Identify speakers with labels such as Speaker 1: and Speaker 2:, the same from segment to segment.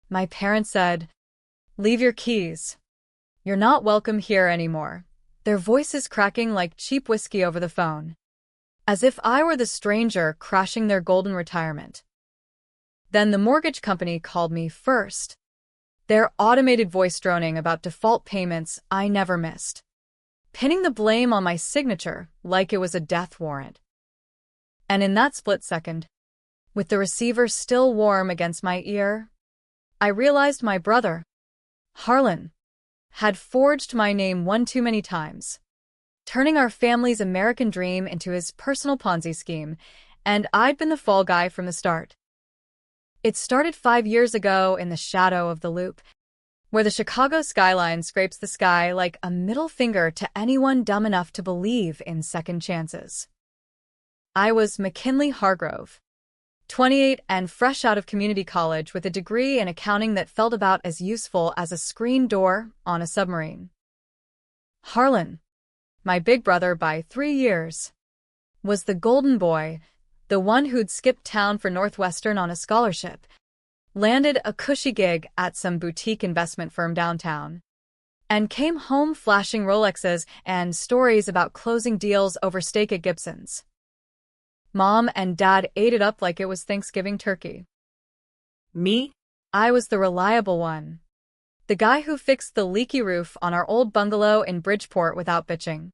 Speaker 1: My parents said, "Leave your keys. You're not welcome here anymore." Their voices cracking like cheap whiskey over the phone, as if I were the stranger crashing their golden retirement. Then the mortgage company called me first, their automated voice droning about default payments I never missed, pinning the blame on my signature like it was a death warrant. And in that split second, with the receiver still warm against my ear, I realized my brother, Harlan, had forged my name one too many times, turning our family's American dream into his personal Ponzi scheme, and I'd been the fall guy from the start. It started 5 years ago in the shadow of the Loop, where the Chicago skyline scrapes the sky like a middle finger to anyone dumb enough to believe in second chances. I was McKinley Hargrove, 28 and fresh out of community college with a degree in accounting that felt about as useful as a screen door on a submarine. Harlan, my big brother by 3 years, was the golden boy, the one who'd skipped town for Northwestern on a scholarship, landed a cushy gig at some boutique investment firm downtown, and came home flashing Rolexes and stories about closing deals over steak at Gibson's. Mom and Dad ate it up like it was Thanksgiving turkey.
Speaker 2: Me?
Speaker 1: I was the reliable one. The guy who fixed the leaky roof on our old bungalow in Bridgeport without bitching.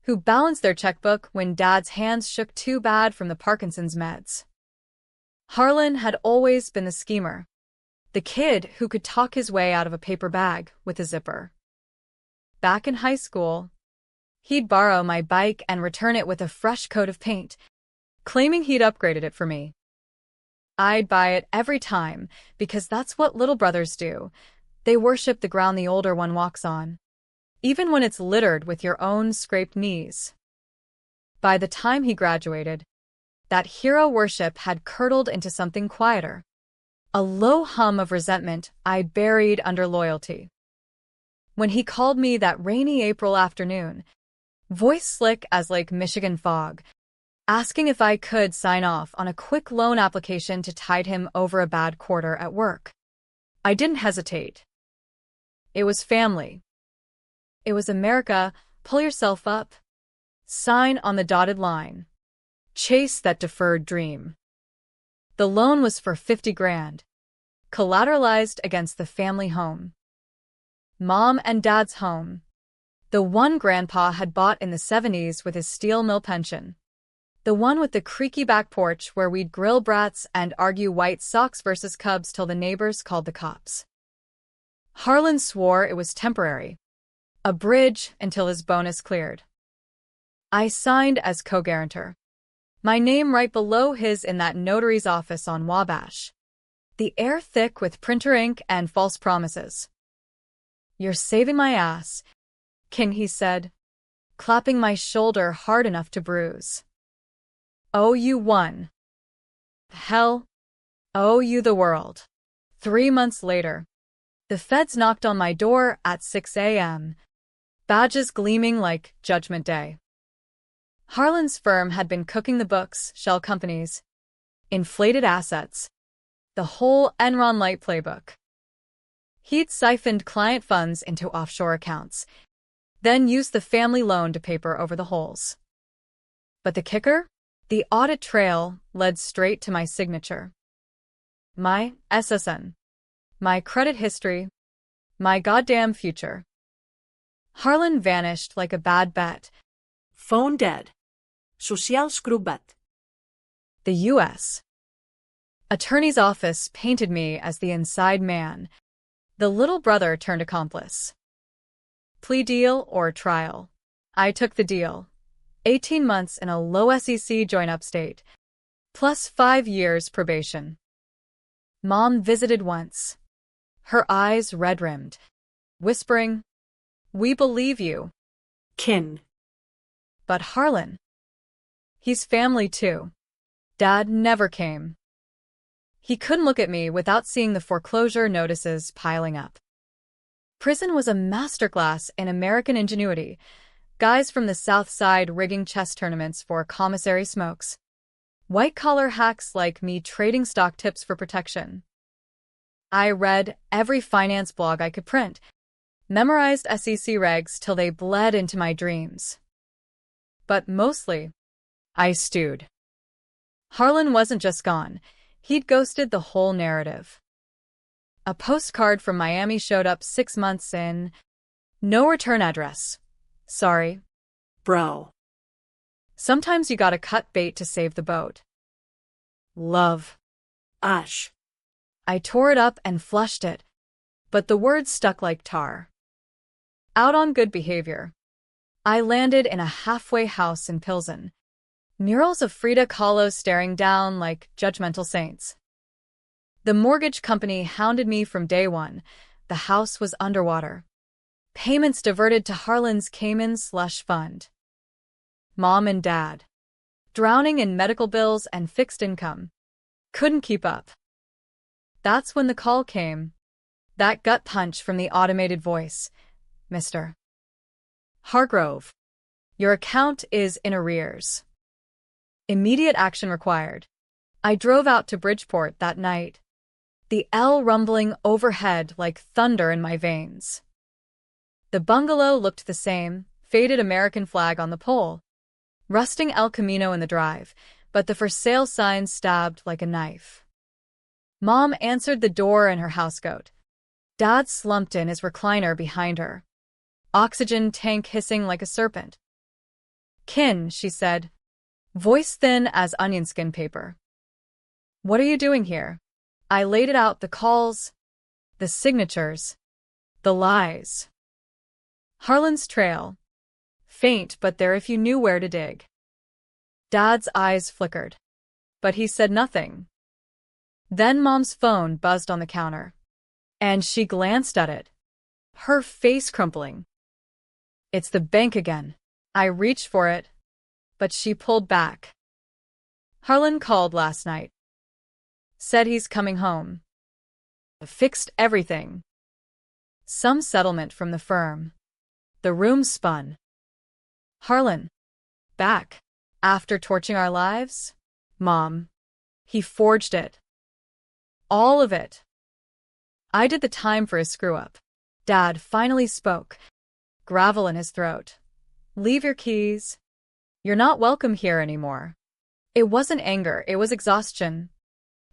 Speaker 1: Who balanced their checkbook when Dad's hands shook too bad from the Parkinson's meds. Harlan had always been the schemer. The kid who could talk his way out of a paper bag with a zipper. Back in high school, he'd borrow my bike and return it with a fresh coat of paint, claiming he'd upgraded it for me. I'd buy it every time, because that's what little brothers do. They worship the ground the older one walks on, even when it's littered with your own scraped knees. By the time he graduated, that hero worship had curdled into something quieter, a low hum of resentment I buried under loyalty. When he called me that rainy April afternoon, voice slick as Lake Michigan fog, asking if I could sign off on a quick loan application to tide him over a bad quarter at work, I didn't hesitate. It was family. It was America, pull yourself up. Sign on the dotted line. Chase that deferred dream. The loan was for 50 grand, collateralized against the family home. Mom and Dad's home. The one Grandpa had bought in the 70s with his steel mill pension. The one with the creaky back porch where we'd grill brats and argue White Sox versus Cubs till the neighbors called the cops. Harlan swore it was temporary. A bridge until his bonus cleared. I signed as co-guarantor. My name right below his in that notary's office on Wabash. The air thick with printer ink and false promises. "You're saving my ass," Kin, he said, clapping my shoulder hard enough to bruise. "Oh, you won. Hell, oh, you the world." 3 months later, the feds knocked on my door at 6 a.m., badges gleaming like Judgment Day. Harlan's firm had been cooking the books, shell companies, inflated assets, the whole Enron Light playbook. He'd siphoned client funds into offshore accounts, then used the family loan to paper over the holes. But the kicker? The audit trail led straight to my signature. My SSN. My credit history. My goddamn future. Harlan vanished like a bad bet.
Speaker 2: Phone dead. Social skrubbat.
Speaker 1: The U.S. Attorney's office painted me as the inside man, the little brother turned accomplice. Plea deal or trial? I took the deal. 18 months in a low SEC joint upstate, plus 5 years probation. Mom visited once, her eyes red-rimmed, whispering, "We believe you."
Speaker 2: Kin.
Speaker 1: But Harlan, he's family too. Dad never came. He couldn't look at me without seeing the foreclosure notices piling up. Prison was a masterclass in American ingenuity. Guys from the South Side rigging chess tournaments for commissary smokes. White-collar hacks like me trading stock tips for protection. I read every finance blog I could print, memorized SEC regs till they bled into my dreams. But mostly, I stewed. Harlan wasn't just gone, he'd ghosted the whole narrative. A postcard from Miami showed up 6 months in. No return address. Sorry.
Speaker 2: Bro.
Speaker 1: Sometimes you gotta cut bait to save the boat. Love.
Speaker 2: Ash.
Speaker 1: I tore it up and flushed it, but the words stuck like tar. Out on good behavior, I landed in a halfway house in Pilsen. Murals of Frida Kahlo staring down like judgmental saints. The mortgage company hounded me from day one. The house was underwater. Payments diverted to Harlan's Cayman slush fund. Mom and Dad, drowning in medical bills and fixed income, couldn't keep up. That's when the call came. That gut punch from the automated voice. Mr. Hargrove, your account is in arrears. Immediate action required. I drove out to Bridgeport that night, the L rumbling overhead like thunder in my veins. The bungalow looked the same, faded American flag on the pole, rusting El Camino in the drive, but the for sale sign stabbed like a knife. Mom answered the door in her housecoat. Dad slumped in his recliner behind her, oxygen tank hissing like a serpent. Kin, she said, voice thin as onion skin paper. What are you doing here? I laid it out, the calls, the signatures, the lies. Harlan's trail. Faint, but there if you knew where to dig. Dad's eyes flickered, but he said nothing. Then Mom's phone buzzed on the counter, and she glanced at it, her face crumpling. It's the bank again. I reached for it, but she pulled back. Harlan called last night. Said he's coming home. Fixed everything. Some settlement from the firm. The room spun. Harlan. Back. After torching our lives? Mom. He forged it. All of it. I did the time for his screw-up. Dad finally spoke, gravel in his throat. Leave your keys. You're not welcome here anymore. It wasn't anger, it was exhaustion.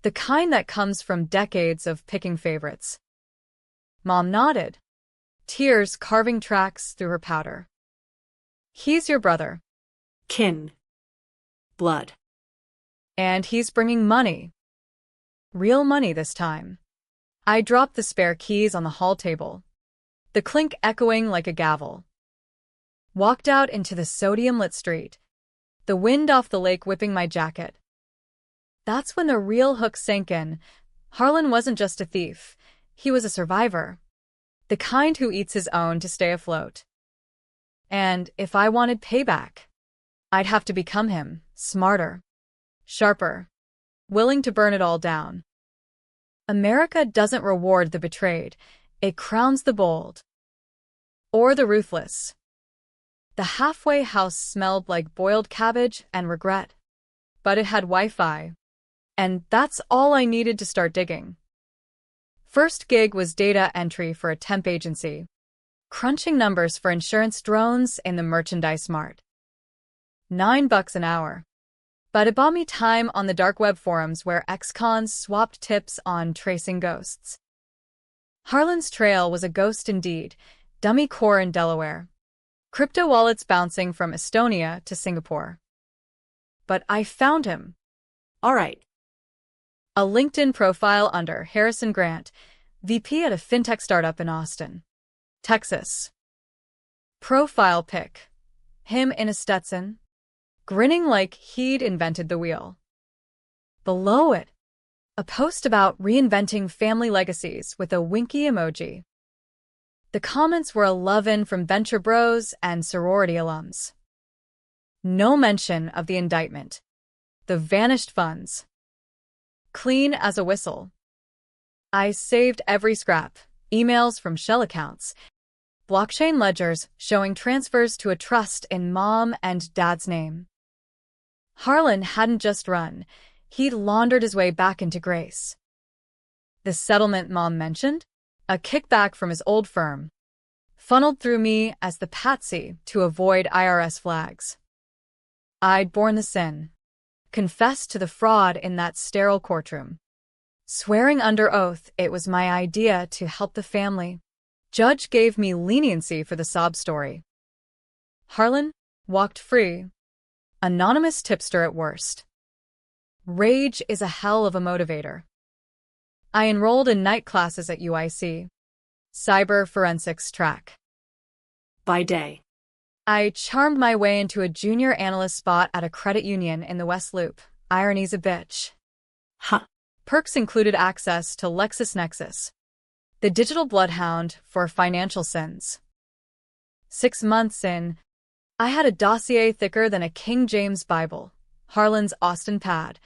Speaker 1: The kind that comes from decades of picking favorites. Mom nodded, tears carving tracks through her powder. He's your brother.
Speaker 2: Kin. Blood.
Speaker 1: And he's bringing money. Real money this time. I dropped the spare keys on the hall table, the clink echoing like a gavel. Walked out into the sodium-lit street, the wind off the lake whipping my jacket. That's when the real hook sank in. Harlan wasn't just a thief, he was a survivor. The kind who eats his own to stay afloat. And if I wanted payback, I'd have to become him, smarter, sharper, willing to burn it all down. America doesn't reward the betrayed, it crowns the bold. Or the ruthless. The halfway house smelled like boiled cabbage and regret. But it had Wi-Fi. And that's all I needed to start digging. First gig was data entry for a temp agency, crunching numbers for insurance drones in the merchandise mart. $9 an hour. But it bought me time on the dark web forums where ex-cons swapped tips on tracing ghosts. Harlan's trail was a ghost indeed, dummy core in Delaware. Crypto wallets bouncing from Estonia to Singapore. But I found him.
Speaker 2: All right.
Speaker 1: A LinkedIn profile under Harrison Grant, VP at a fintech startup in Austin, Texas. Profile pic. Him in a Stetson, grinning like he'd invented the wheel. Below it, a post about reinventing family legacies with a winky emoji. The comments were a love-in from venture bros and sorority alums. No mention of the indictment, the vanished funds. Clean as a whistle. I saved every scrap, emails from shell accounts, blockchain ledgers showing transfers to a trust in Mom and Dad's name. Harlan hadn't just run, he'd laundered his way back into grace. The settlement Mom mentioned? A kickback from his old firm, funneled through me as the patsy to avoid IRS flags. I'd borne the sin, confessed to the fraud in that sterile courtroom, swearing under oath it was my idea to help the family. Judge gave me leniency for the sob story. Harlan walked free, anonymous tipster at worst. Rage is a hell of a motivator. I enrolled in night classes at UIC, cyber forensics track.
Speaker 2: By day.
Speaker 1: I charmed my way into a junior analyst spot at a credit union in the West Loop. Irony's a bitch.
Speaker 2: Huh.
Speaker 1: Perks included access to LexisNexis, the digital bloodhound for financial sins. 6 months in, I had a dossier thicker than a King James Bible, Harlan's Austin pad,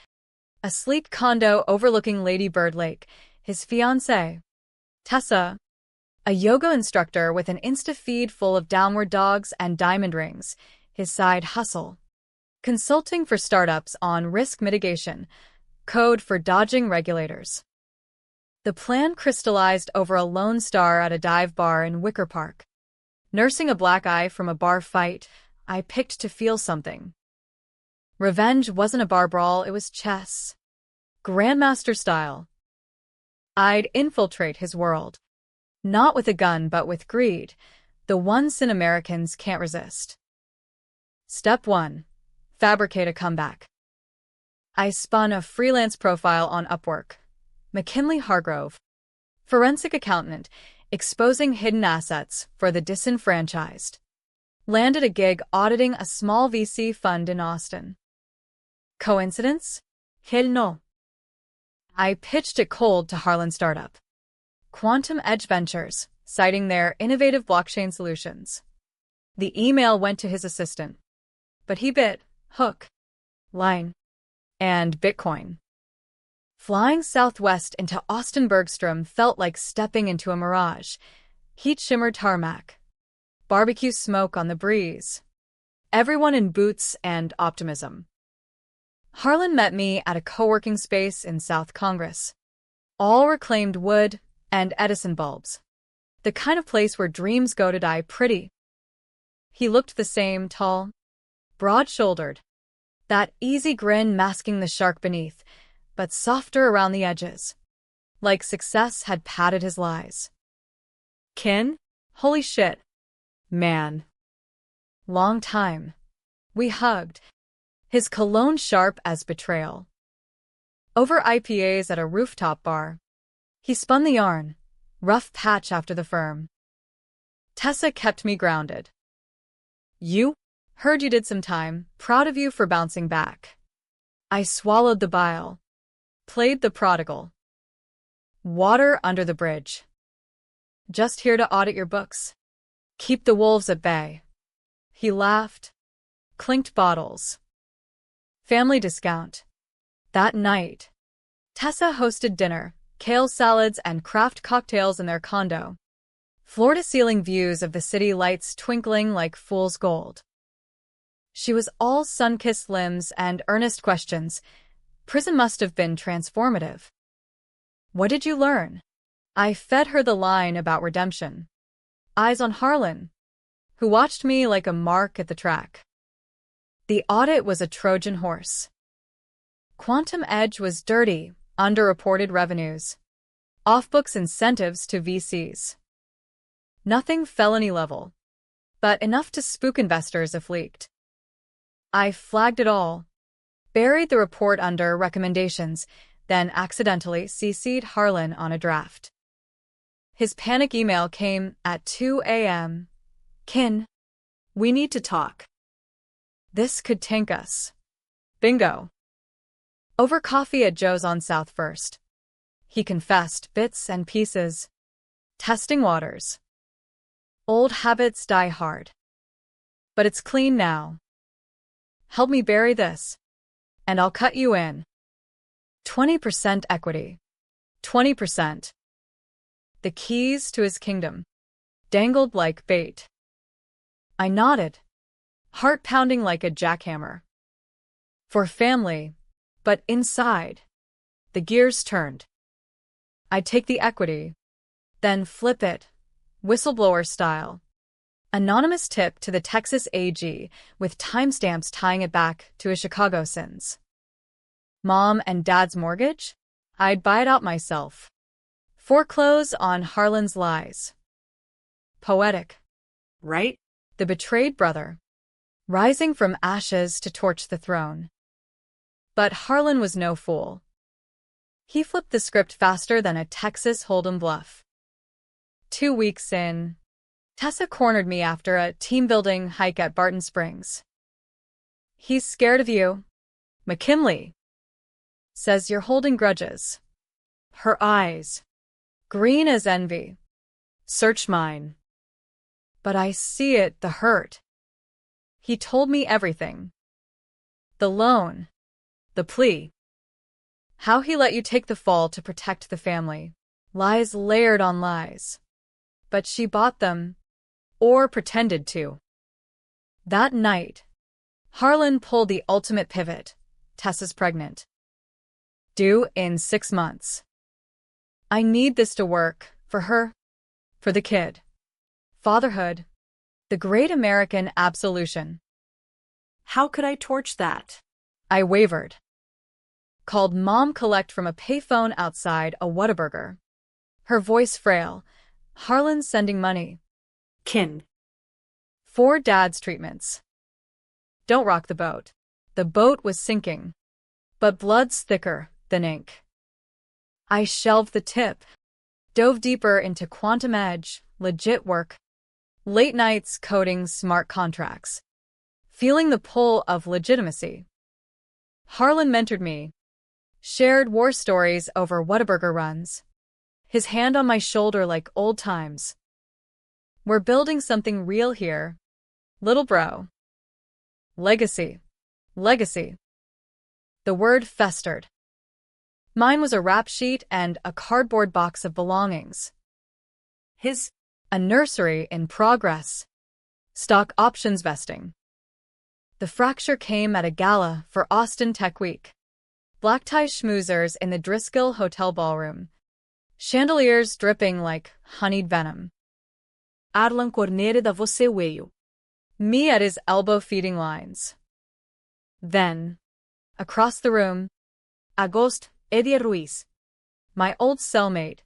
Speaker 1: a sleek condo overlooking Lady Bird Lake, his fiancée, Tessa, a yoga instructor with an Insta feed full of downward dogs and diamond rings, his side hustle, consulting for startups on risk mitigation, code for dodging regulators. The plan crystallized over a Lone Star at a dive bar in Wicker Park. Nursing a black eye from a bar fight, I picked to feel something. Revenge wasn't a bar brawl, it was chess. Grandmaster style. I'd infiltrate his world. Not with a gun, but with greed, the one sin Americans can't resist. Step 1. Fabricate a comeback. I spun a freelance profile on Upwork. McKinley Hargrove, forensic accountant, exposing hidden assets for the disenfranchised. Landed a gig auditing a small VC fund in Austin. Coincidence? Hell no. I pitched it cold to Harlan startup, Quantum Edge Ventures, citing their innovative blockchain solutions. The email went to his assistant, but he bit hook, line, and Bitcoin. Flying southwest into Austin Bergstrom felt like stepping into a mirage. Heat-shimmered tarmac, barbecue smoke on the breeze, everyone in boots and optimism. Harlan met me at a co-working space in South Congress. All reclaimed wood and Edison bulbs. The kind of place where dreams go to die pretty. He looked the same, tall, broad-shouldered, that easy grin masking the shark beneath, but softer around the edges, like success had padded his lies. Kin? Holy shit. Man. Long time. We hugged, his cologne sharp as betrayal. Over IPAs at a rooftop bar, he spun the yarn, rough patch after the firm. Tessa kept me grounded. You? Heard you did some time, proud of you for bouncing back. I swallowed the bile, played the prodigal. Water under the bridge. Just here to audit your books. Keep the wolves at bay. He laughed, clinked bottles. Family discount. That night, Tessa hosted dinner, kale salads and craft cocktails in their condo. Floor-to-ceiling views of the city lights twinkling like fool's gold. She was all sun-kissed limbs and earnest questions. Prison must have been transformative. What did you learn? I fed her the line about redemption. Eyes on Harlan, who watched me like a mark at the track. The audit was a Trojan horse. Quantum Edge was dirty, underreported revenues. Off-books incentives to VCs. Nothing felony level, but enough to spook investors if leaked. I flagged it all, buried the report under recommendations, then accidentally CC'd Harlan on a draft. His panic email came at 2 a.m. Kin, we need to talk. This could tank us. Bingo. Over coffee at Joe's on South First. He confessed bits and pieces. Testing waters. Old habits die hard. But it's clean now. Help me bury this, and I'll cut you in. 20% equity. 20%. The keys to his kingdom dangled like bait. I nodded, heart pounding like a jackhammer. For family, but inside, the gears turned. I'd take the equity, then flip it, whistleblower style. Anonymous tip to the Texas AG, with timestamps tying it back to his Chicago sins. Mom and Dad's mortgage? I'd buy it out myself. Foreclose on Harlan's lies. Poetic.
Speaker 2: Right?
Speaker 1: The betrayed brother, rising from ashes to torch the throne. But Harlan was no fool. He flipped the script faster than a Texas Hold'em bluff. 2 weeks in, Tessa cornered me after a team-building hike at Barton Springs. "He's scared of you. McKinley says you're holding grudges." Her eyes, green as envy. Search mine. But I see it, the hurt. He told me everything. The loan, the plea. How he let you take the fall to protect the family. Lies layered on lies. But she bought them, or pretended to. That night, Harlan pulled the ultimate pivot. Tessa's pregnant. Due in 6 months. I need this to work, for her, for the kid. Fatherhood. The great American absolution.
Speaker 2: How could I torch that?
Speaker 1: I wavered. Called Mom collect from a payphone outside a Whataburger. Her voice frail. Harlan's sending money.
Speaker 2: Kin.
Speaker 1: For Dad's treatments. Don't rock the boat. The boat was sinking. But blood's thicker than ink. I shelved the tip. Dove deeper into quantum edge, legit work. Late nights coding smart contracts. Feeling the pull of legitimacy. Harlan mentored me. Shared war stories over Whataburger runs. His hand on my shoulder like old times. We're building something real here. Little bro. Legacy. Legacy. The word festered. Mine was a rap sheet and a cardboard box of belongings.
Speaker 2: His,
Speaker 1: a nursery in progress. Stock options vesting. The fracture came at a gala for Austin Tech Week. Black tie schmoozers in the Driscoll Hotel ballroom. Chandeliers dripping like honeyed venom.
Speaker 2: Arlan Cornere da você veio.
Speaker 1: Me at his elbow feeding lines. Then, across the room,
Speaker 2: Agost, Eddie Ruiz.
Speaker 1: My old cellmate,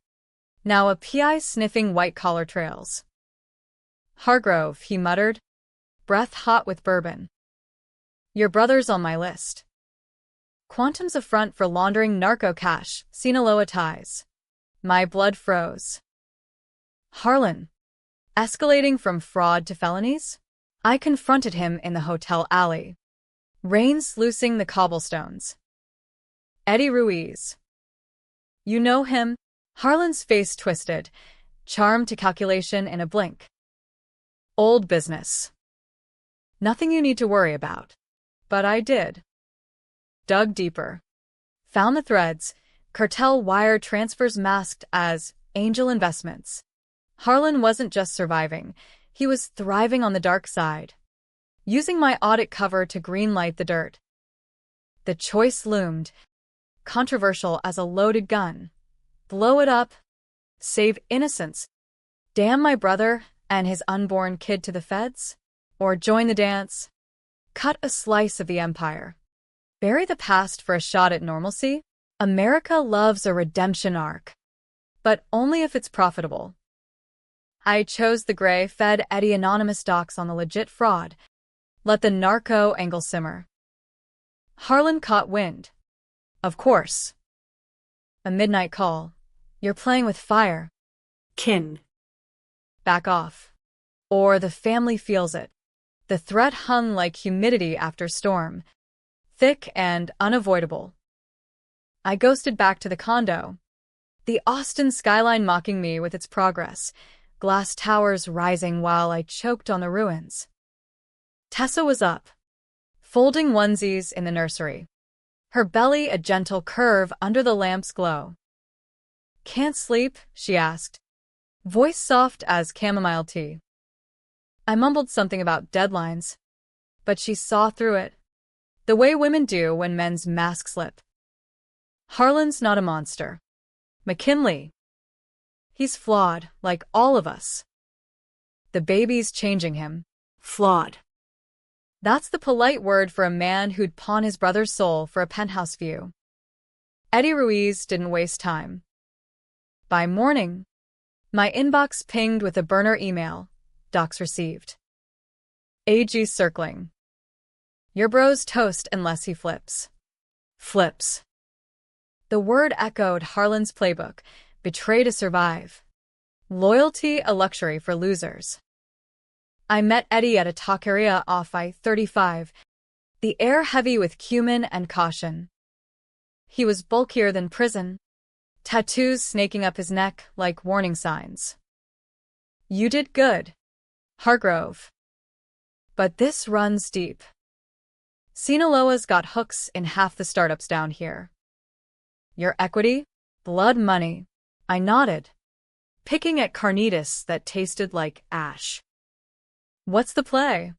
Speaker 1: now a PI sniffing white-collar trails. Hargrove, he muttered, breath hot with bourbon. Your brother's on my list. Quantum's a front for laundering narco cash, Sinaloa ties. My blood froze. Harlan. Escalating from fraud to felonies? I confronted him in the hotel alley. Rain sluicing the cobblestones. Eddie Ruiz. You know him? Harlan's face twisted, charm to calculation in a blink. Old business. Nothing you need to worry about. But I did. Dug deeper. Found the threads, cartel wire transfers masked as angel investments. Harlan wasn't just surviving, he was thriving on the dark side. Using my audit cover to greenlight the dirt. The choice loomed, controversial as a loaded gun. Blow it up, save innocence, damn my brother and his unborn kid to the feds, or join the dance, cut a slice of the empire. Bury the past for a shot at normalcy? America loves a redemption arc, but only if it's profitable. I chose the gray, fed Eddie anonymous docs on the legit fraud. Let the narco angle simmer. Harlan caught wind. Of course. A midnight call. You're playing with fire.
Speaker 2: Kin.
Speaker 1: Back off. Or the family feels it. The threat hung like humidity after storm. Thick and unavoidable. I ghosted back to the condo. The Austin skyline mocking me with its progress. Glass towers rising while I choked on the ruins. Tessa was up, folding onesies in the nursery. Her belly a gentle curve under the lamp's glow. Can't sleep? She asked, voice soft as chamomile tea. I mumbled something about deadlines, but she saw through it, the way women do when men's masks slip. Harlan's not a monster. McKinley, He's flawed, like all of us. The baby's changing him.
Speaker 2: Flawed.
Speaker 1: That's the polite word for a man who'd pawn his brother's soul for a penthouse view. Eddie Ruiz didn't waste time. By morning, my inbox pinged with a burner email. Docs received. AG circling. Your bro's toast unless he flips. Flips. The word echoed Harlan's playbook. Betray to survive. Loyalty a luxury for losers. I met Eddie at a taqueria off I-35, the air heavy with cumin and caution. He was bulkier than prison, tattoos snaking up his neck like warning signs. You did good, Hargrove. But this runs deep. Sinaloa's got hooks in half the startups down here. Your equity? Blood money. I nodded, picking at carnitas that tasted like ash. What's the play?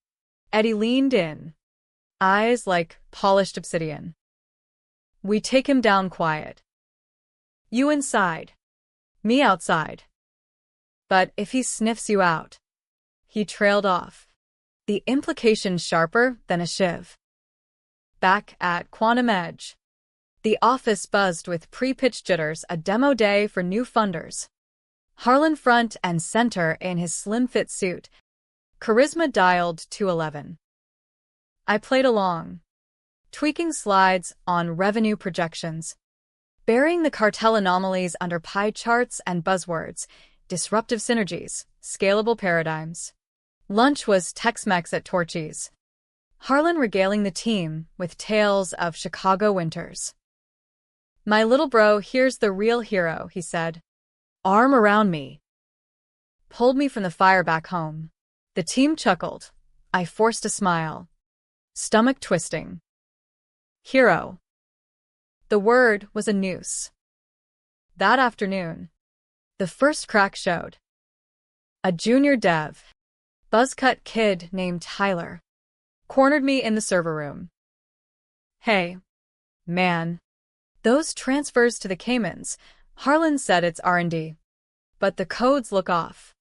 Speaker 1: Eddie leaned in, eyes like polished obsidian. We take him down quiet. You inside, me outside. But if he sniffs you out, he trailed off, the implication sharper than a shiv. Back at Quantum Edge, the office buzzed with pre-pitch jitters, a demo day for new funders. Harlan front and center in his slim-fit suit, charisma dialed to 11. I played along, tweaking slides on revenue projections, burying the cartel anomalies under pie charts and buzzwords, disruptive synergies, scalable paradigms. Lunch was Tex-Mex at Torchy's. Harlan regaling the team with tales of Chicago winters. My little bro here's the real hero, he said. Arm around me. Pulled me from the fire back home. The team chuckled. I forced a smile. Stomach twisting. Hero. The word was a noose. That afternoon, the first crack showed. A junior dev, buzzcut kid named Tyler, cornered me in the server room. Hey, man. Those transfers to the Caymans, Harlan said it's R&D. But the codes look off.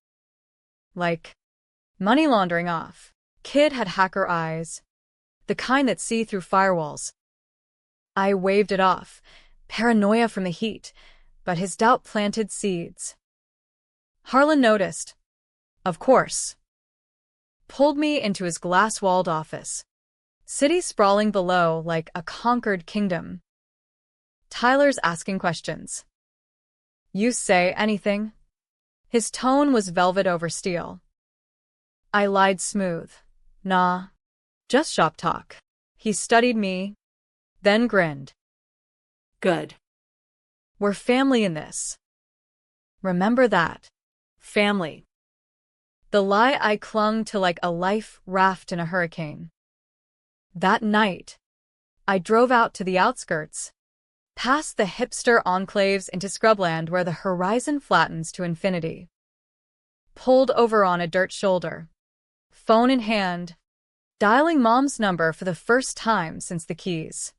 Speaker 1: Like money laundering off. Kid had hacker eyes, the kind that see through firewalls. I waved it off, paranoia from the heat, but his doubt planted seeds. Harlan noticed. Of course. Pulled me into his glass-walled office. City sprawling below like a conquered kingdom. Tyler's asking questions. You say anything? His tone was velvet over steel. I lied smooth. Nah. Just shop talk. He studied me, then grinned.
Speaker 2: Good.
Speaker 1: We're family in this. Remember that. Family. The lie I clung to like a life raft in a hurricane. That night, I drove out to the outskirts, past the hipster enclaves into scrubland where the horizon flattens to infinity. Pulled over on a dirt shoulder, phone in hand, dialing Mom's number for the first time since the keys.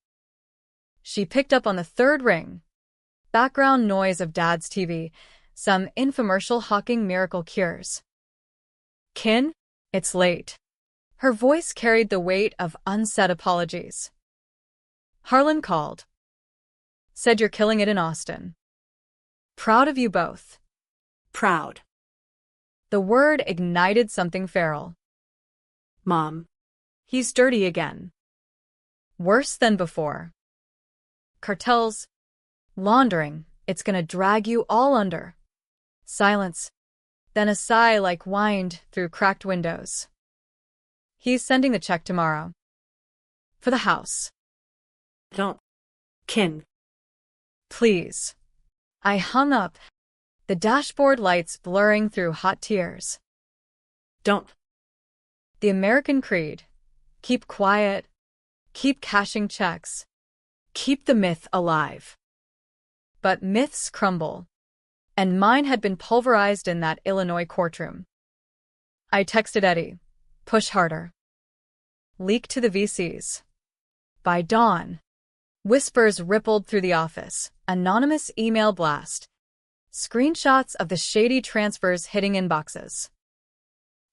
Speaker 1: She picked up on the third ring. Background noise of Dad's TV, some infomercial hawking miracle cures. Kin, it's late. Her voice carried the weight of unsaid apologies. Harlan called. Said you're killing it in Austin. Proud of you both.
Speaker 2: Proud.
Speaker 1: The word ignited something feral.
Speaker 2: Mom.
Speaker 1: He's dirty again. Worse than before. Cartels. Laundering. It's gonna drag you all under. Silence. Then a sigh like whined through cracked windows. He's sending the check tomorrow. For the house.
Speaker 2: Don't. Kin.
Speaker 1: Please. I hung up, the dashboard lights blurring through hot tears.
Speaker 2: Don't.
Speaker 1: The American creed. Keep quiet. Keep cashing checks. Keep the myth alive. But myths crumble. And mine had been pulverized in that Illinois courtroom. I texted Eddie. Push harder. Leak to the VCs. By dawn. Whispers rippled through the office. Anonymous email blast. Screenshots of the shady transfers hitting inboxes.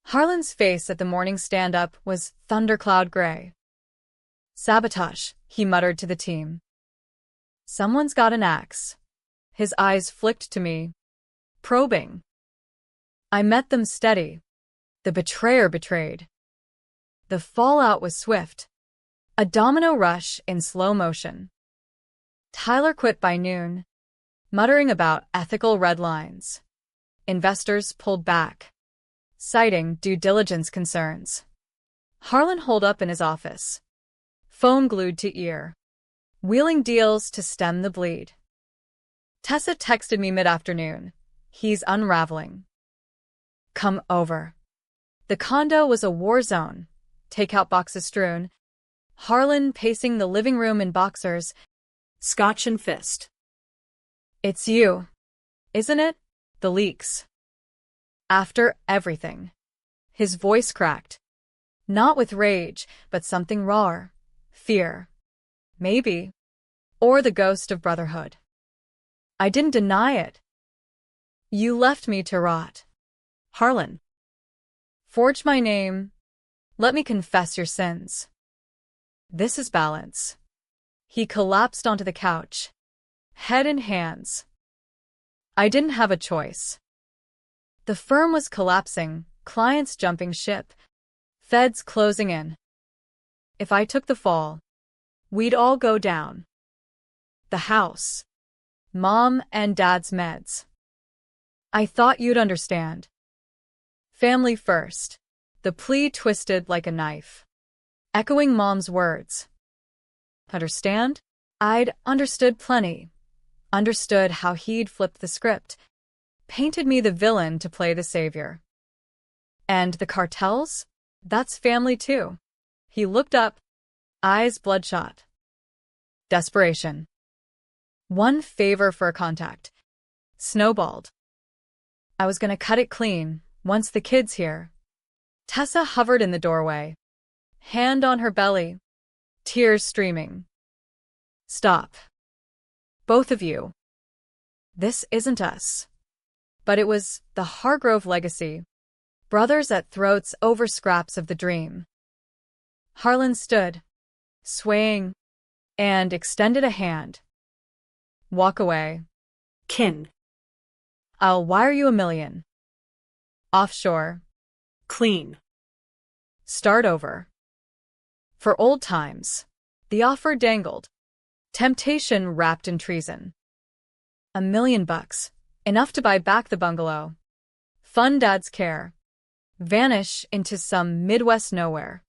Speaker 1: Harlan's face at the morning stand-up was thundercloud gray. Sabotage, he muttered to the team. Someone's got an axe. His eyes flicked to me, probing. I met them steady. The betrayer betrayed. The fallout was swift. A domino rush in slow motion. Tyler quit by noon, muttering about ethical red lines. Investors pulled back, citing due diligence concerns. Harlan holed up in his office, phone glued to ear, wheeling deals to stem the bleed. Tessa texted me mid-afternoon. He's unraveling. Come over. The condo was a war zone, takeout boxes strewn, Harlan pacing the living room in boxers,
Speaker 2: Scotch and fist.
Speaker 1: It's you, isn't it? The leaks. After everything. His voice cracked. Not with rage, but something rawer. Fear. Maybe. Or the ghost of brotherhood. I didn't deny it. You left me to rot.
Speaker 2: Harlan.
Speaker 1: Forge my name. Let me confess your sins. This is balance. He collapsed onto the couch, head in hands. I didn't have a choice. The firm was collapsing, clients jumping ship, feds closing in. If I took the fall, we'd all go down. The house. Mom and Dad's meds. I thought you'd understand. Family first. The plea twisted like a knife, echoing Mom's words. Understand? I'd understood plenty. Understood how he'd flipped the script, painted me the villain to play the savior. And the cartels? That's family too. He looked up, eyes bloodshot. Desperation. One favor for a contact. Snowballed. I was gonna cut it clean, once the kid's here. Tessa hovered in the doorway, hand on her belly, tears streaming. Stop. Both of you. This isn't us. But it was the Hargrove legacy. Brothers at throats over scraps of the dream. Harlan stood, swaying, and extended a hand. Walk away.
Speaker 2: Kin.
Speaker 1: I'll wire you $1 million. Offshore.
Speaker 2: Clean.
Speaker 1: Start over. For old times. The offer dangled. Temptation wrapped in treason. $1 million. Enough to buy back the bungalow. Fund Dad's care. Vanish into some Midwest nowhere.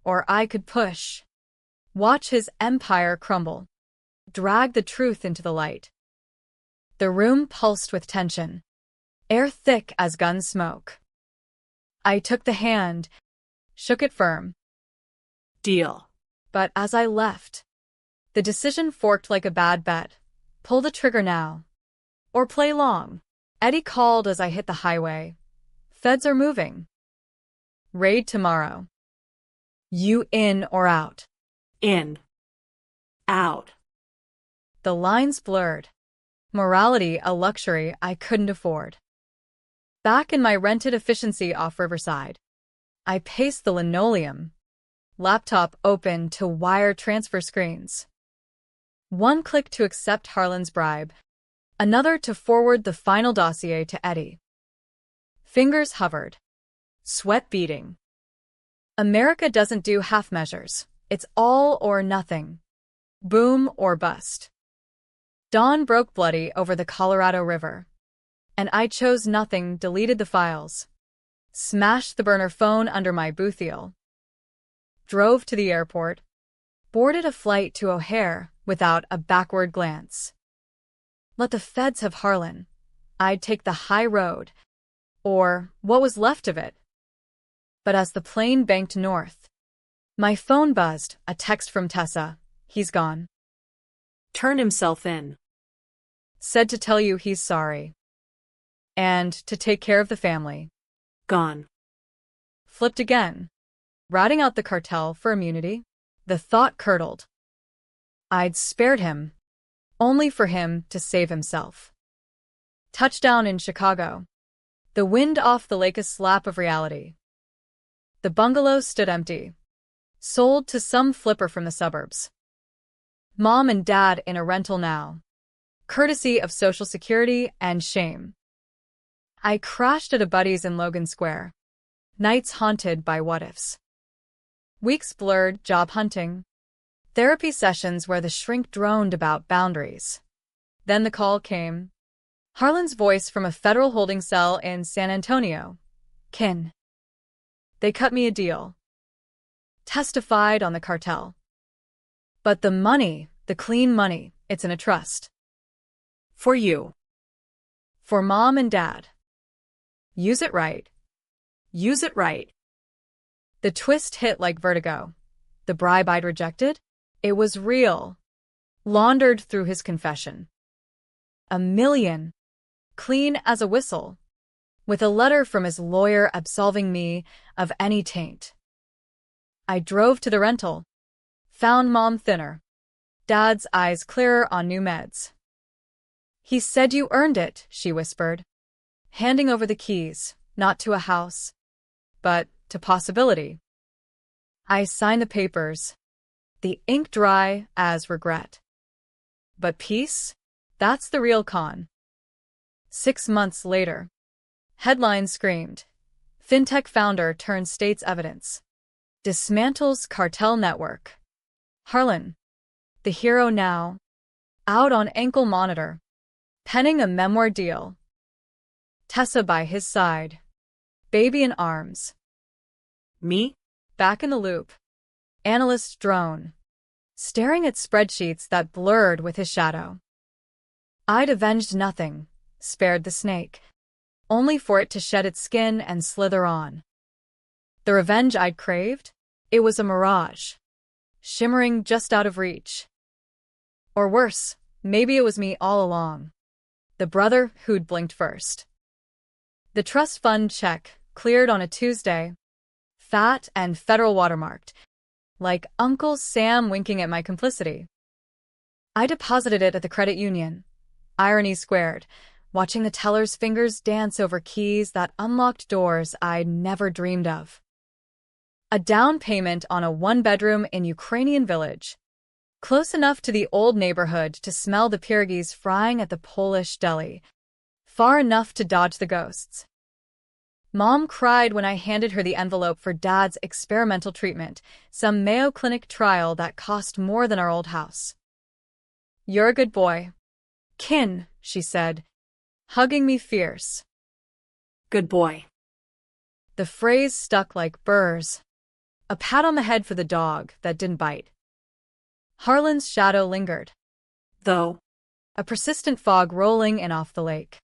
Speaker 1: Or I could push. Watch his empire crumble. Drag the truth into the light. The room pulsed with tension. Air thick as gun smoke. I took the hand, shook it firm.
Speaker 2: Deal.
Speaker 1: But as I left, the decision forked like a bad bet. Pull the trigger now. Or play long. Eddie called as I hit the highway. Feds are moving. Raid tomorrow. You in or out?
Speaker 2: In. Out.
Speaker 1: The lines blurred. Morality a luxury I couldn't afford. Back in my rented efficiency off Riverside, I paced the linoleum, laptop open to wire transfer screens. One click to accept Harlan's bribe, another to forward the final dossier to Eddie. Fingers hovered, sweat beading. America doesn't do half measures. It's all or nothing. Boom or bust. Dawn broke bloody over the Colorado River. And I chose nothing, deleted the files. Smashed the burner phone under my boothiel. Drove to the airport. Boarded a flight to O'Hare without a backward glance. Let the feds have Harlan. I'd take the high road. Or what was left of it. But as the plane banked north, my phone buzzed, a text from Tessa. He's gone.
Speaker 2: Turned himself in.
Speaker 1: Said to tell you he's sorry. And to take care of the family.
Speaker 2: Gone.
Speaker 1: Flipped again. Ratting out the cartel for immunity. The thought curdled. I'd spared him. Only for him to save himself. Touchdown in Chicago. The wind off the lake, a slap of reality. The bungalow stood empty. Sold to some flipper from the suburbs. Mom and Dad in a rental now. Courtesy of Social Security and shame. I crashed at a buddy's in Logan Square. Nights haunted by what-ifs. Weeks blurred, job hunting. Therapy sessions where the shrink droned about boundaries. Then the call came. Harlan's voice from a federal holding cell in San Antonio. Kin. They cut me a deal. Testified on the cartel. But the money, the clean money, it's in a trust.
Speaker 2: For you.
Speaker 1: For Mom and Dad. Use it right.
Speaker 2: Use it right.
Speaker 1: The twist hit like vertigo. The bribe I'd rejected? It was real. Laundered through his confession. $1 million. Clean as a whistle. With a letter from his lawyer absolving me of any taint. I drove to the rental. Found Mom thinner. Dad's eyes clearer on new meds. He said you earned it, she whispered. Handing over the keys, not to a house, but to possibility. I signed the papers. The ink dry as regret. But peace? That's the real con. 6 months later. Headline screamed. Fintech founder turns state's evidence. Dismantles cartel network. Harlan. The hero now. Out on ankle monitor. Penning a memoir deal. Tessa by his side. Baby in arms.
Speaker 2: Me?
Speaker 1: Back in the loop. Analyst drone. Staring at spreadsheets that blurred with his shadow. I'd avenged nothing, spared the snake. Only for it to shed its skin and slither on. The revenge I'd craved? It was a mirage. Shimmering just out of reach. Or worse, maybe it was me all along. The brother who'd blinked first. The trust fund check, cleared on a Tuesday. Fat and federal watermarked. Like Uncle Sam winking at my complicity. I deposited it at the credit union. Irony squared. Watching the teller's fingers dance over keys that unlocked doors I'd never dreamed of. A down payment on a 1-bedroom in Ukrainian village. Close enough to the old neighborhood to smell the pierogies frying at the Polish deli. Far enough to dodge the ghosts. Mom cried when I handed her the envelope for Dad's experimental treatment, some Mayo Clinic trial that cost more than our old house. You're a good boy. Kin, she said, hugging me fierce.
Speaker 2: Good boy.
Speaker 1: The phrase stuck like burrs. A pat on the head for the dog that didn't bite. Harlan's shadow lingered.
Speaker 2: Though.
Speaker 1: A persistent fog rolling in off the lake.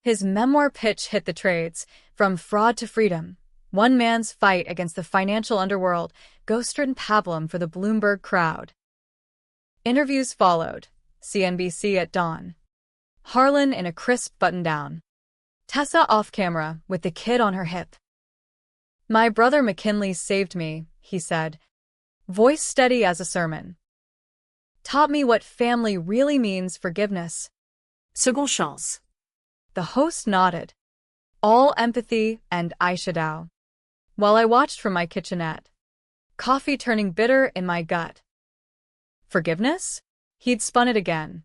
Speaker 1: His memoir pitch hit the trades, from fraud to freedom. One man's fight against the financial underworld, ghost-ridden pablum for the Bloomberg crowd. Interviews followed. CNBC at dawn. Harlan in a crisp button-down. Tessa off-camera with the kid on her hip. My brother McKinley saved me, he said. Voice steady as a sermon. Taught me what family really means, forgiveness.
Speaker 2: Seconde chance.
Speaker 1: The host nodded. All empathy and eyeshadow. While I watched from my kitchenette. Coffee turning bitter in my gut. Forgiveness? He'd spun it again.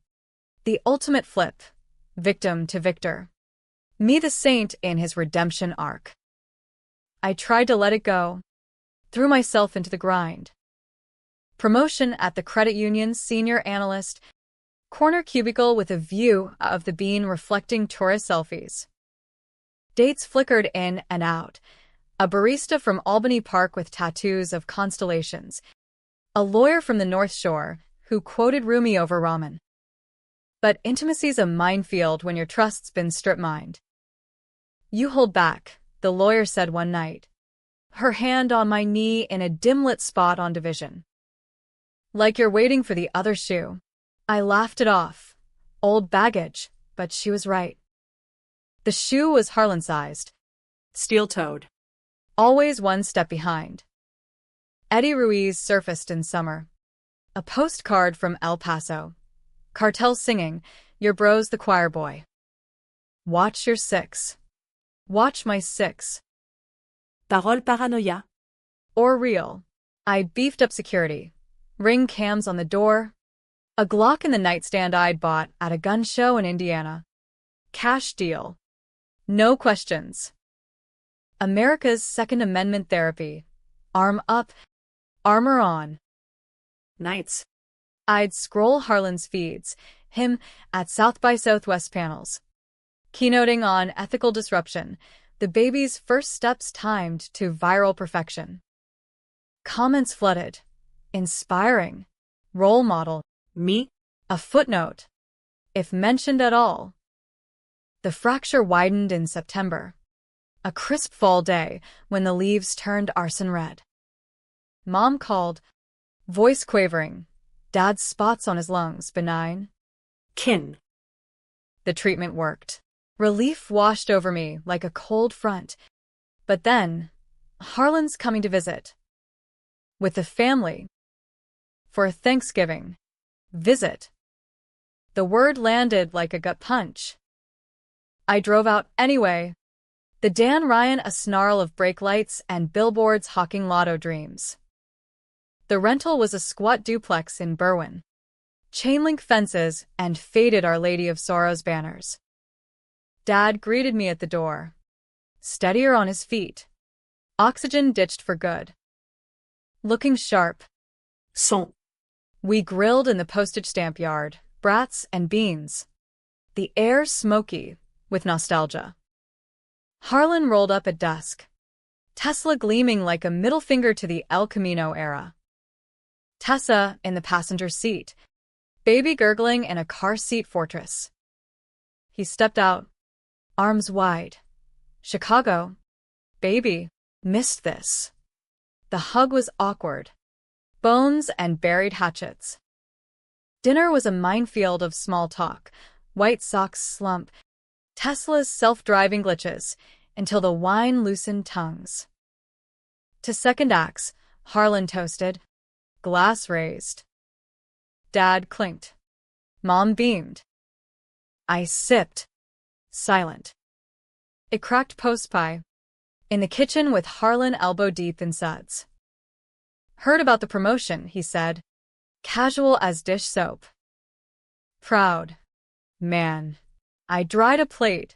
Speaker 1: The ultimate flip. Victim to victor. Me the saint in his redemption arc. I tried to let it go. Threw myself into the grind. Promotion at the credit union's senior analyst. Corner cubicle with a view of the bean reflecting tourist selfies. Dates flickered in and out. A barista from Albany Park with tattoos of constellations. A lawyer from the North Shore who quoted Rumi over ramen. But intimacy's a minefield when your trust's been strip-mined. You hold back, the lawyer said one night. Her hand on my knee in a dim-lit spot on division. Like you're waiting for the other shoe. I laughed it off. Old baggage, but she was right. The shoe was Harlan-sized.
Speaker 2: Steel-toed.
Speaker 1: Always one step behind. Eddie Ruiz surfaced in summer. A postcard from El Paso. Cartel singing, your bro's the choir boy. Watch your six. Watch my six.
Speaker 2: Parole paranoia.
Speaker 1: Or real. I beefed up security. Ring cams on the door. A Glock in the nightstand I'd bought at a gun show in Indiana. Cash deal. No questions. America's Second Amendment therapy. Arm up, armor on.
Speaker 2: Nights.
Speaker 1: I'd scroll Harlan's feeds, him at South by Southwest panels. Keynoting on ethical disruption, the baby's first steps timed to viral perfection. Comments flooded. Inspiring. Role model.
Speaker 2: Me?
Speaker 1: A footnote. If mentioned at all. The fracture widened in September. A crisp fall day when the leaves turned arson red. Mom called, voice quavering. Dad's spots on his lungs benign.
Speaker 2: Kin.
Speaker 1: The treatment worked. Relief washed over me like a cold front. But then, Harlan's coming to visit. With the family. For a Thanksgiving. Visit. The word landed like a gut punch. I drove out anyway. The Dan Ryan a snarl of brake lights and billboards hawking lotto dreams. The rental was a squat duplex in Berwyn. Chain-link fences and faded Our Lady of Sorrows banners. Dad greeted me at the door. Steadier on his feet. Oxygen ditched for good. Looking sharp.
Speaker 2: Son.
Speaker 1: We grilled in the postage stamp yard, brats and beans. The air smoky, with nostalgia. Harlan rolled up at dusk. Tesla gleaming like a middle finger to the El Camino era. Tessa in the passenger seat. Baby gurgling in a car seat fortress. He stepped out, arms wide. Chicago. Baby, missed this. The hug was awkward. Bones and buried hatchets. Dinner was a minefield of small talk. White Sox slump. Tesla's self-driving glitches, until the wine loosened tongues. To second acts, Harlan toasted. Glass raised. Dad clinked. Mom beamed. I sipped. Silent. It cracked post pie. In the kitchen with Harlan elbow-deep in suds. Heard about the promotion, he said. Casual as dish soap. Proud. Man. I dried a plate.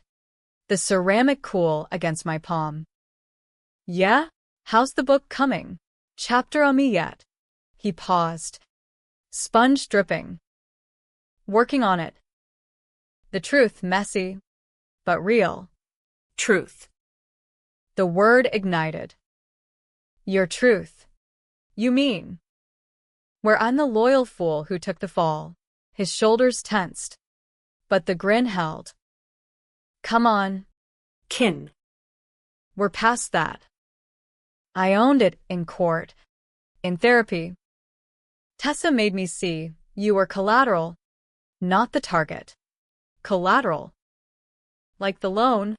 Speaker 1: The ceramic cool against my palm. Yeah? How's the book coming? Chapter on me yet? He paused. Sponge dripping. Working on it. The truth messy, but real.
Speaker 2: Truth.
Speaker 1: The word ignited. Your truth. You mean? Where I'm the loyal fool who took the fall. His shoulders tensed. But the grin held. Come on.
Speaker 2: Kin.
Speaker 1: We're past that. I owned it in court. In therapy. Tessa made me see you were collateral, not the target. Collateral. Like the loan,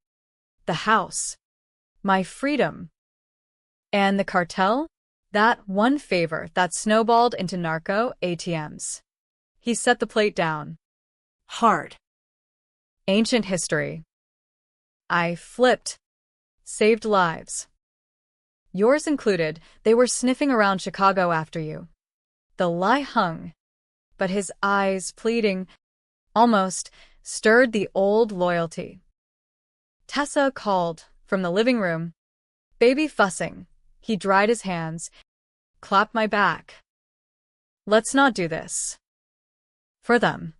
Speaker 1: the house, my freedom. And the cartel? That one favor that snowballed into narco ATMs. He set the plate down.
Speaker 2: Hard.
Speaker 1: Ancient history. I flipped. Saved lives. Yours included. They were sniffing around Chicago after you. The lie hung, but his eyes, pleading, almost, stirred the old loyalty. Tessa called, from the living room. Baby fussing. He dried his hands. Clapped my back. Let's not do this. For them.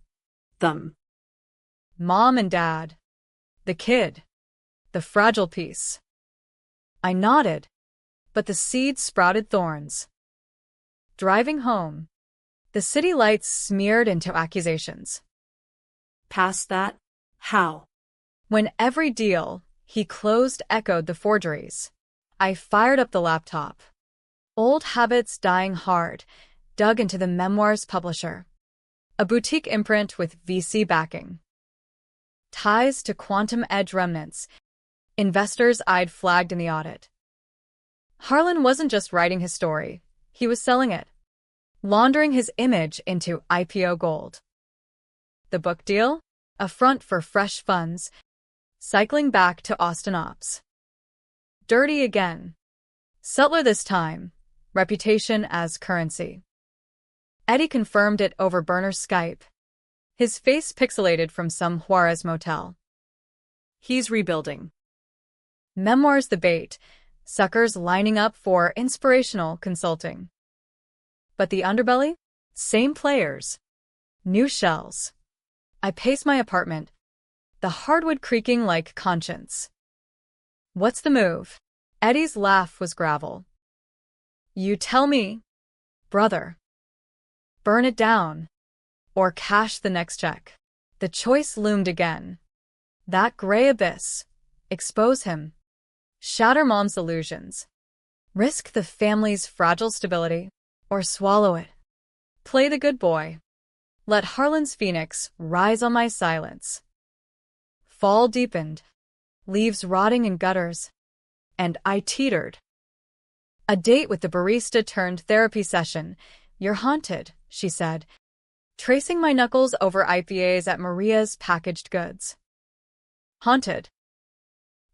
Speaker 2: Them.
Speaker 1: Mom and Dad. The kid. The fragile piece. I nodded, but the seed sprouted thorns. Driving home, the city lights smeared into accusations.
Speaker 2: Past that? How?
Speaker 1: When every deal he closed echoed the forgeries, I fired up the laptop. Old habits dying hard, dug into the memoir's publisher. A boutique imprint with VC backing. Ties to Quantum Edge remnants. Investors I'd flagged in the audit. Harlan wasn't just writing his story, he was selling it. Laundering his image into IPO gold. The book deal? A front for fresh funds. Cycling back to Austin Ops. Dirty again. Subtler this time. Reputation as currency. Eddie confirmed it over burner Skype. His face pixelated from some Juarez motel.
Speaker 2: He's rebuilding.
Speaker 1: Memoirs the bait. Suckers lining up for inspirational consulting. But the underbelly? Same players. New shells. I pace my apartment. The hardwood creaking like conscience. What's the move? Eddie's laugh was gravel. You tell me, brother. Burn it down. Or cash the next check. The choice loomed again. That gray abyss. Expose him. Shatter Mom's illusions. Risk the family's fragile stability. Or swallow it. Play the good boy. Let Harlan's phoenix rise on my silence. Fall deepened. Leaves rotting in gutters. And I teetered. A date with the barista turned therapy session. You're haunted, she said, tracing my knuckles over IPAs at Maria's packaged goods. Haunted.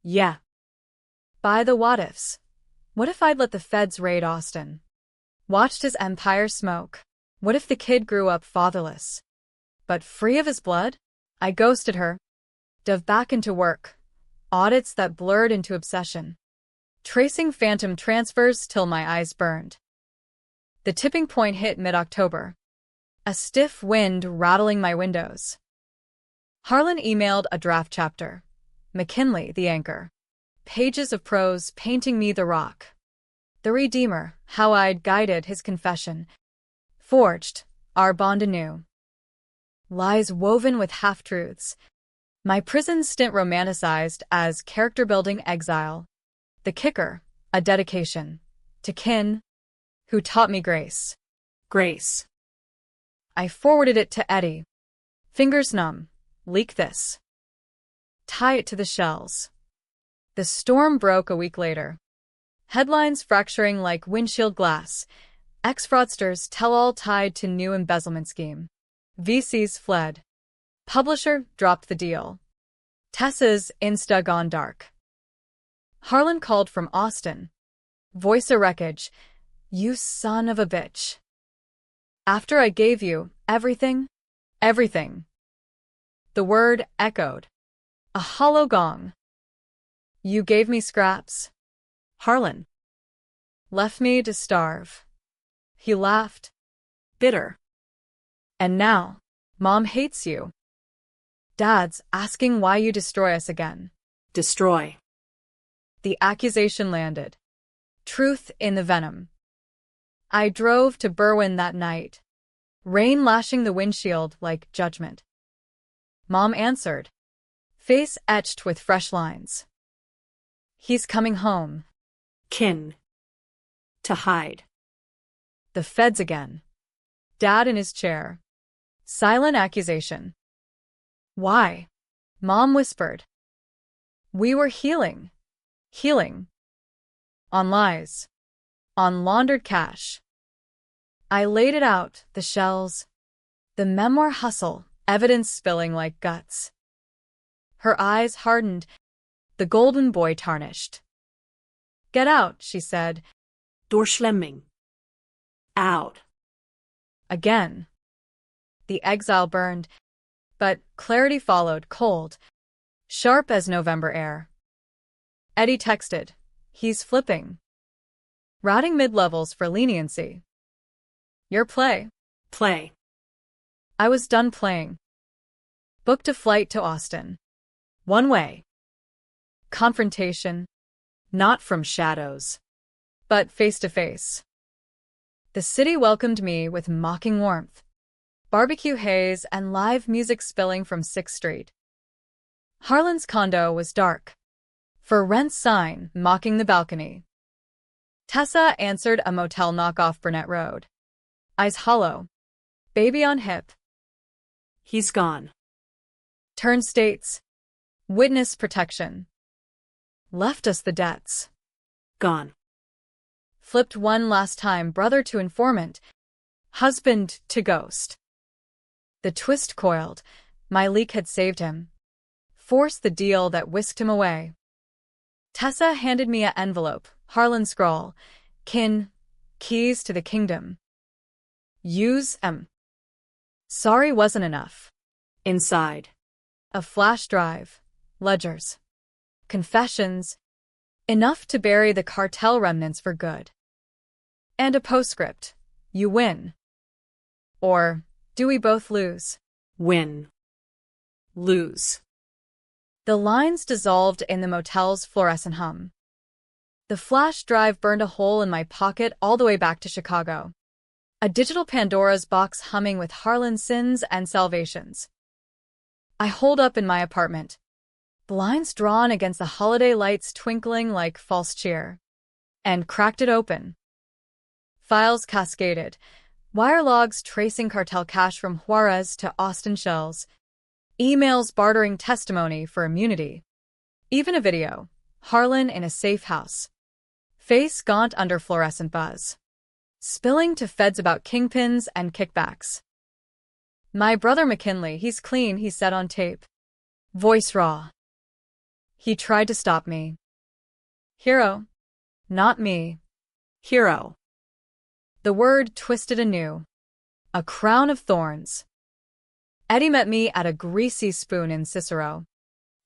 Speaker 1: Yeah. By the what-ifs. What if I'd let the feds raid Austin? Watched his empire smoke. What if the kid grew up fatherless? But free of his blood? I ghosted her. Dove back into work. Audits that blurred into obsession. Tracing phantom transfers till my eyes burned. The tipping point hit mid-October. A stiff wind rattling my windows. Harlan emailed a draft chapter. McKinley, the anchor. Pages of prose painting me the rock. The Redeemer, how I'd guided his confession. Forged, our bond anew. Lies woven with half-truths. My prison stint romanticized as character-building exile. The kicker, a dedication. To kin, who taught me grace.
Speaker 2: Grace.
Speaker 1: I forwarded it to Eddie. Fingers numb. Leak this. Tie it to the shells. The storm broke a week later. Headlines fracturing like windshield glass. Ex-fraudsters tell-all tied to new embezzlement scheme. VCs fled. Publisher dropped the deal. Tessa's Insta gone dark. Harlan called from Austin. Voice a wreckage. You son of a bitch. After I gave you everything? Everything. The word echoed. A hollow gong. You gave me scraps.
Speaker 2: Harlan.
Speaker 1: Left me to starve. He laughed.
Speaker 2: Bitter.
Speaker 1: And now, Mom hates you. Dad's asking why you destroy us again.
Speaker 2: Destroy.
Speaker 1: The accusation landed. Truth in the venom. I drove to Berwyn that night. Rain lashing the windshield like judgment. Mom answered. Face etched with fresh lines. He's coming home.
Speaker 2: Kin. To hide.
Speaker 1: The feds again. Dad in his chair. Silent accusation. Why? Mom whispered. We were healing. Healing. On lies. On laundered cash. I laid it out, the shells. The memoir hustle, evidence spilling like guts. Her eyes hardened, the golden boy tarnished. Get out, she said.
Speaker 2: Doorschlemming. Out.
Speaker 1: Again. The exile burned, but clarity followed, cold, sharp as November air. Eddie texted. He's flipping. Routing mid-levels for leniency. Your play.
Speaker 2: Play.
Speaker 1: I was done playing. Booked a flight to Austin. One way. Confrontation. Not from shadows, but face-to-face. The city welcomed me with mocking warmth. Barbecue haze and live music spilling from 6th Street. Harlan's condo was dark. For rent sign mocking the balcony. Tessa answered a motel knockoff Burnett Road. Eyes hollow. Baby on hip.
Speaker 2: He's gone.
Speaker 1: Turn states. Witness protection. Left us the debts.
Speaker 2: Gone.
Speaker 1: Flipped one last time, brother to informant. Husband to ghost. The twist coiled. My leak had saved him. forced the deal that whisked him away. Tessa handed me an envelope, Harlan scrawl, keys to the kingdom. Use 'em. Sorry wasn't enough.
Speaker 2: Inside.
Speaker 1: A flash drive, ledgers, confessions, enough to bury the cartel remnants for good. And a postscript, you win. Or, do we both lose?
Speaker 2: Win. Lose.
Speaker 1: The lines dissolved in the motel's fluorescent hum. The flash drive burned a hole in my pocket all the way back to Chicago. A digital Pandora's box humming with Harlan's sins and salvations. I holed up in my apartment, blinds drawn against the holiday lights twinkling like false cheer, and cracked it open. Files cascaded, wire logs tracing cartel cash from Juarez to Austin shells, emails bartering testimony for immunity. Even a video, Harlan in a safe house, face gaunt under fluorescent buzz, spilling to feds about kingpins and kickbacks. My brother McKinley, he's clean, he said on tape. Voice raw. He tried to stop me. Hero. Not me.
Speaker 2: Hero.
Speaker 1: The word twisted anew. A crown of thorns. Eddie met me at a greasy spoon in Cicero.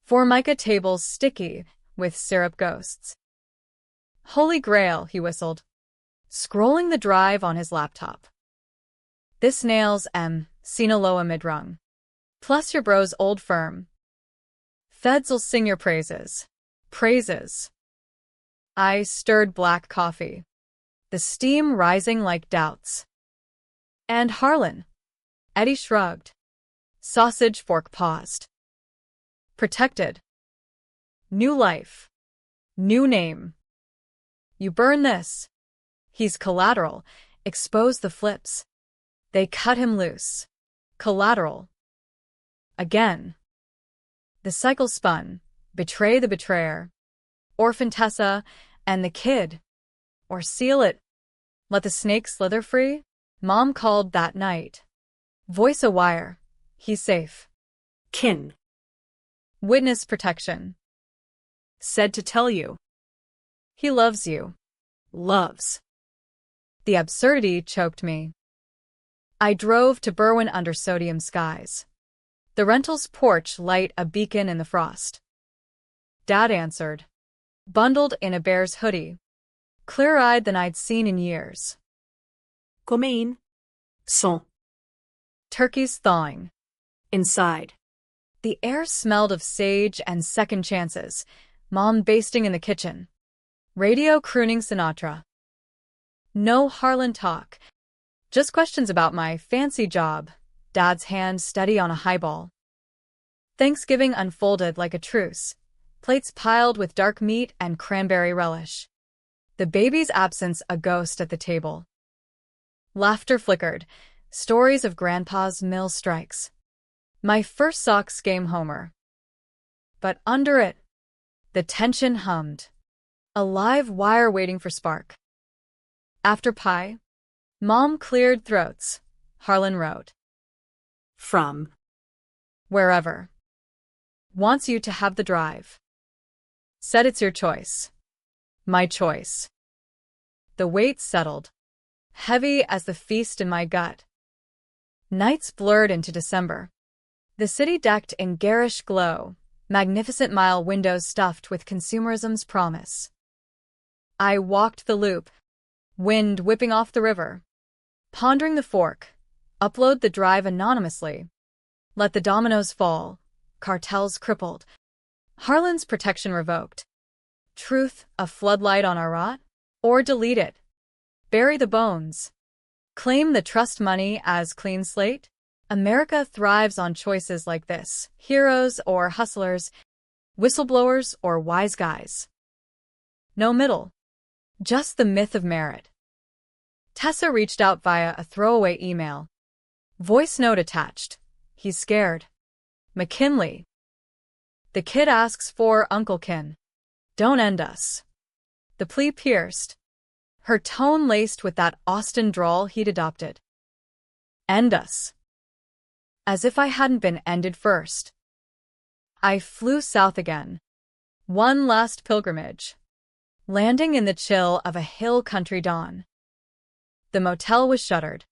Speaker 1: Formica tables sticky with syrup ghosts. Holy Grail, he whistled, scrolling the drive on his laptop. This nails Sinaloa mid-rung. Plus your bro's old firm. Feds'll sing your praises. Praises. I stirred black coffee, the steam rising like doubts. And Harlan. Eddie shrugged. Sausage fork paused. Protected. New life. New name. You burn this. He's collateral. Expose the flips. They cut him loose. Collateral. Again. The cycle spun. Betray the betrayer. Orphan Tessa and the kid. Or seal it. Let the snake slither free? Mom called that night. Voice a wire. He's safe.
Speaker 2: Kin.
Speaker 1: Witness protection.
Speaker 2: Said to tell you.
Speaker 1: He loves you.
Speaker 2: Loves.
Speaker 1: The absurdity choked me. I drove to Berwyn under sodium skies. The rental's porch light a beacon in the frost. Dad answered, bundled in a bear's hoodie, clear-eyed than I'd seen in years.
Speaker 2: Coméin. Son.
Speaker 1: Turkeys thawing.
Speaker 2: Inside.
Speaker 1: The air smelled of sage and second chances, Mom basting in the kitchen. Radio crooning Sinatra. No Harlan talk. Just questions about my fancy job, Dad's hand steady on a highball. Thanksgiving unfolded like a truce, plates piled with dark meat and cranberry relish. The baby's absence a ghost at the table. Laughter flickered, stories of Grandpa's mill strikes. My first Sox game homer. But under it, the tension hummed. A live wire waiting for spark. After pie, Mom cleared throats, Harlan wrote.
Speaker 2: From.
Speaker 1: Wherever. Wants you to have the drive. Said it's your choice. My choice. The weight settled, heavy as the feast in my gut. Nights blurred into December. The city decked in garish glow, magnificent mile windows stuffed with consumerism's promise. I walked the loop, wind whipping off the river, pondering the fork, upload the drive anonymously. Let the dominoes fall, cartels crippled, Harlan's protection revoked. Truth, a floodlight on our rot? Or delete it. Bury the bones. Claim the trust money as clean slate? America thrives on choices like this, heroes or hustlers, whistleblowers or wise guys. No middle. Just the myth of merit. Tessa reached out via a throwaway email. Voice note attached. He's scared. McKinley. The kid asks for Uncle Ken. Don't end us. The plea pierced. Her tone laced with that Austin drawl he'd adopted. End us. As if I hadn't been ended first. I flew south again. One last pilgrimage. Landing in the chill of a hill country dawn. The motel was shuttered,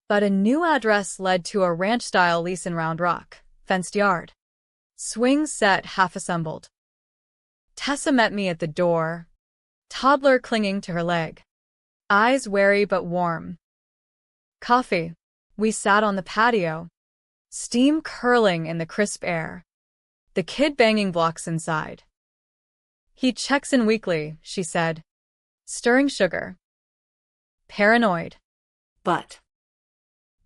Speaker 1: but a new address led to a ranch-style lease in Round Rock, fenced yard. Swing set half assembled. Tessa met me at the door, toddler clinging to her leg. Eyes wary but warm. Coffee. We sat on the patio, steam curling in the crisp air. The kid banging blocks inside. He checks in weekly, she said, stirring sugar. Paranoid.
Speaker 2: But.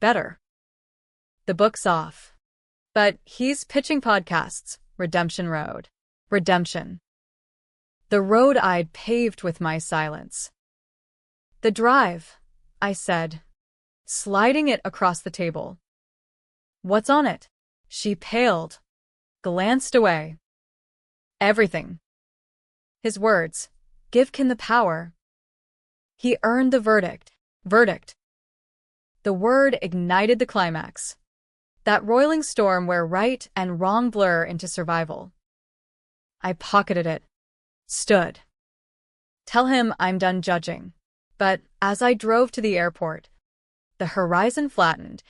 Speaker 1: Better. The book's off. But he's pitching podcasts. Redemption Road. Redemption. The road I'd paved with my silence. The drive, I said, sliding it across the table. What's on it? She paled, glanced away. Everything. His words, give Ken the power. He earned the verdict. Verdict. The word ignited the climax. That roiling storm where right and wrong blur into survival. I pocketed it. Stood. Tell him I'm done judging. But as I drove to the airport, the horizon flattened,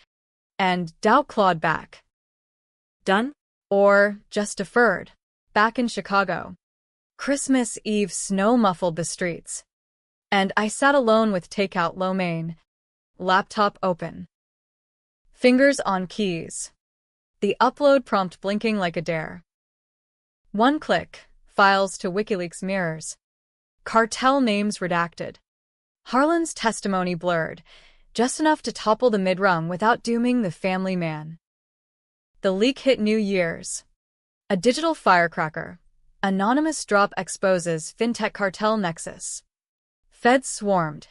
Speaker 1: and doubt clawed back.
Speaker 2: Done?
Speaker 1: Or just deferred. Back in Chicago. Christmas Eve snow muffled the streets, and I sat alone with takeout lo mein, laptop open. Fingers on keys. The upload prompt blinking like a dare. One click, files to WikiLeaks mirrors. Cartel names redacted. Harlan's testimony blurred, just enough to topple the mid-rung without dooming the family man. The leak hit New Year's. A digital firecracker. Anonymous drop exposes fintech cartel nexus. Feds swarmed.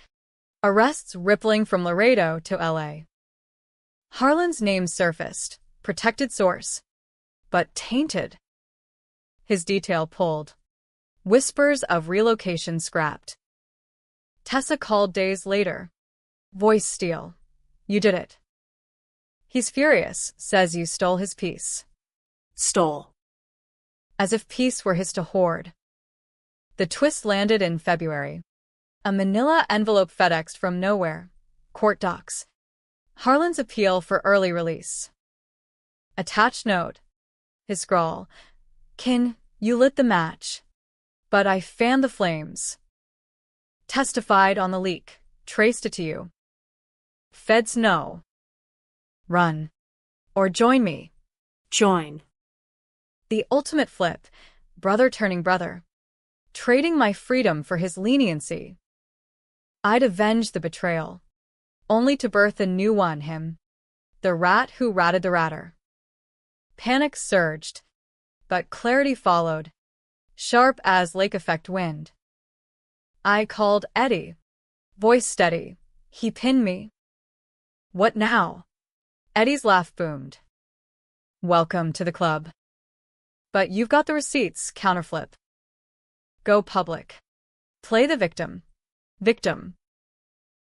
Speaker 1: Arrests rippling from Laredo to LA. Harlan's name surfaced, protected source. But tainted. His detail pulled. Whispers of relocation scrapped. Tessa called days later. Voice steal. You did it. He's furious, says you stole his piece.
Speaker 2: Stole.
Speaker 1: As if peace were his to hoard. The twist landed in February. A manila envelope FedExed from nowhere. Court docs. Harlan's appeal for early release. Attached note. His scrawl. Ken, you lit the match. But I fanned the flames. Testified on the leak. Traced it to you. Feds know. Run. Or join me.
Speaker 2: Join.
Speaker 1: The ultimate flip, brother turning brother. Trading my freedom for his leniency. I'd avenge the betrayal. Only to birth a new one, him. The rat who ratted the ratter. Panic surged. But clarity followed. Sharp as lake effect wind. I called Eddie. Voice steady. He pinned me. What now? Eddie's laugh boomed. Welcome to the club. But you've got the receipts, counterflip. Go public. Play the victim. Victim.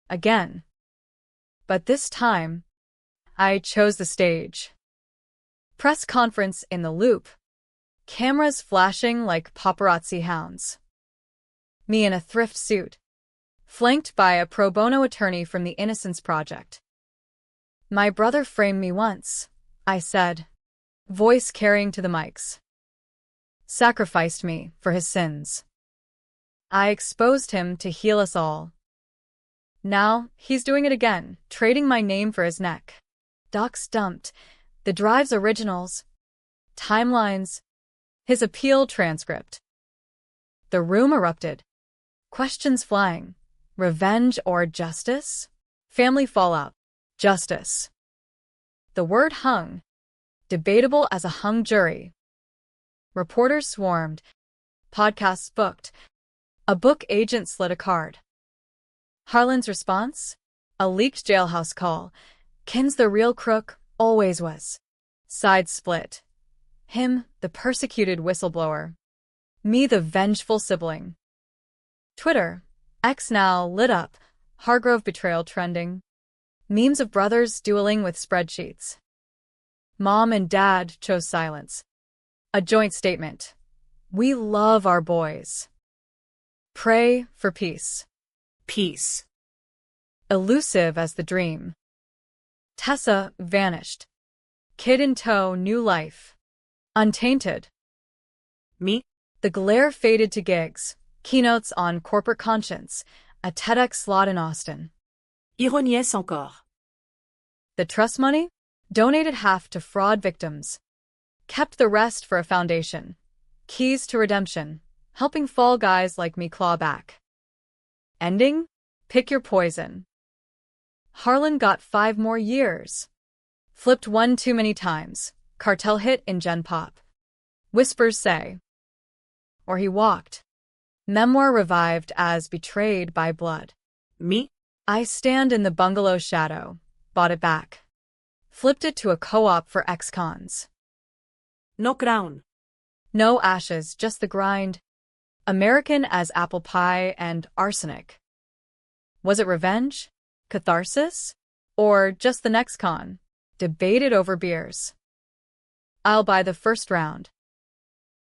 Speaker 1: Again. But this time, I chose the stage. Press conference in the loop. Cameras flashing like paparazzi hounds. Me in a thrift suit. Flanked by a pro bono attorney from the Innocence Project. My brother framed me once, I said. Voice carrying to the mics. Sacrificed me for his sins. I exposed him to heal us all. Now, he's doing it again, trading my name for his neck. Docs dumped. The drive's originals. Timelines. His appeal transcript. The room erupted. Questions flying. Revenge or justice? Family fallout. Justice. The word hung. Debatable as a hung jury. Reporters swarmed. Podcasts booked. A book agent slid a card. Harlan's response? A leaked jailhouse call. Ken's the real crook, always was. Sides split. Him, the persecuted whistleblower. Me, the vengeful sibling. Twitter, X now lit up. Hargrove betrayal trending. Memes of brothers dueling with spreadsheets. Mom and dad chose silence. A joint statement. We love our boys. Pray for peace.
Speaker 2: Peace.
Speaker 1: Elusive as the dream. Tessa vanished. Kid in tow, new life. Untainted.
Speaker 2: Me?
Speaker 1: The glare faded to gigs. Keynotes on corporate conscience. A TEDx slot in Austin.
Speaker 2: Ironies encore.
Speaker 1: The trust money? Donated half to fraud victims. Kept the rest for a foundation. Keys to redemption. Helping fall guys like me claw back. Ending? Pick your poison. Harlan got 5 more years. Flipped one too many times. Cartel hit in Gen Pop. Whispers say. Or he walked. Memoir revived as Betrayed by Blood.
Speaker 2: Me?
Speaker 1: I stand in the bungalow shadow. Bought it back. Flipped it to a co-op for ex-cons.
Speaker 2: No crown.
Speaker 1: No ashes, just the grind. American as apple pie and arsenic. Was it revenge? Catharsis? Or just the next con? Debated over beers. I'll buy the first round.